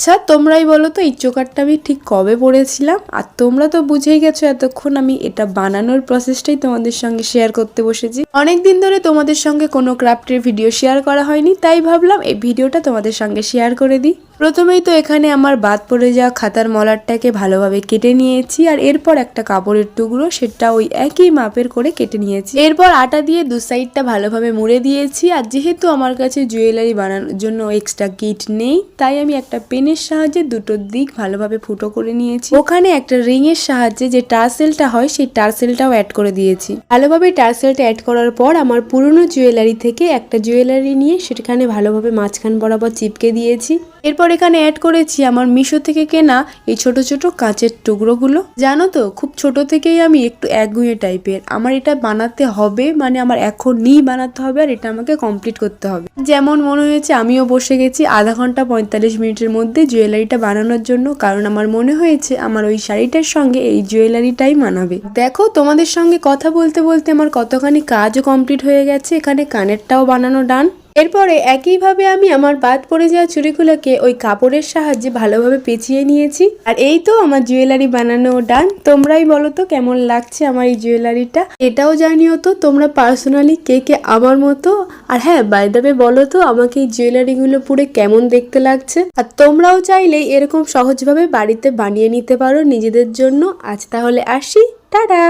আচ্ছা তোমরাই বলো তো এই চোকারটা আমি ঠিক কবে পড়েছিলাম? আর তোমরা তো বুঝেই গেছো এতক্ষণ আমি এটা বানানোর প্রসেসটাই তোমাদের সঙ্গে শেয়ার করতে বসেছি। অনেকদিন ধরে তোমাদের সঙ্গে কোনো ক্রাফটের ভিডিও শেয়ার করা হয়নি, তাই ভাবলাম এই ভিডিওটা তোমাদের সঙ্গে শেয়ার করে দিই। প্রথমেই তো এখানে আমার বাদ পড়ে যাওয়া খাতার মলারটাকে ভালোভাবে কেটে নিয়েছি, আর এরপর একটা কাপড়ের টুকরো সেটা ওই একই মাপের করে কেটে নিয়েছি। এরপর আটা দিয়ে দু সাইডটা ভালোভাবে মুড়ে দিয়েছি। আর যেহেতু আমার কাছে জুয়েলারি বানানোর জন্য এক্সট্রা কিট নেই, তাই আমি একটা পেনের সাহায্যে দুটো দিক ভালোভাবে ফুটো করে নিয়েছি। ওখানে একটা রিং এর সাহায্যে যে টার্সেলটা হয় সেই টার্সেলটাও অ্যাড করে দিয়েছি। ভালোভাবে টার্সেলটা অ্যাড করার পর আমার পুরনো জুয়েলারি থেকে একটা জুয়েলারি নিয়ে সেখানে ভালোভাবে মাঝখান বরাবর চিপকে দিয়েছি। এরপর এখানে অ্যাড করেছি আমার মিশো থেকে কেনা এই ছোট ছোট কাঁচের টুকরোগুলো। জানো তো খুব ছোট থেকেই আমি একটু একগুঁয়ে টাইপের, আমার এটা বানাতে হবে, মানে আমার এখনই বানাতে হবে আর এটা আমাকে কমপ্লিট করতে হবে। যেমন মনে হয়েছে আমিও বসে গেছি আধা ঘন্টা 45 মিনিটের মধ্যে জুয়েলারিটা বানানোর জন্য, কারণ আমার মনে হয়েছে আমার ওই শাড়িটার সঙ্গে এই জুয়েলারিটাই মানাবে। দেখো তোমাদের সঙ্গে কথা বলতে বলতে আমার কতখানি কাজও কমপ্লিট হয়ে গেছে। এখানে কানেরটাও বানানো ডান। এরপরে একইভাবে আমি আমার বাদ পড়ে যাওয়া চুড়িগুলোকে ওই কাপড়ের সাহায্যে ভালোভাবে পেঁচিয়ে নিয়েছি। আর এই তো আমার জুয়েলারি বানানো ডান। তোমরাই বলো তো কেমন লাগছে আমার এই জুয়েলারিটা, এটাও জানিও তো তোমরা পার্সোনালি কে কে আমার মতো। আর হ্যাঁ, বাই দ্য ওয়ে বলো তো আমাকে এই জুয়েলারিগুলো পুরো কেমন দেখতে লাগছে। আর তোমরাও চাইলে এরকম সহজভাবে বাড়িতে বানিয়ে নিতে পারো নিজেদের জন্য। আজ তাহলে আসি, টাটা।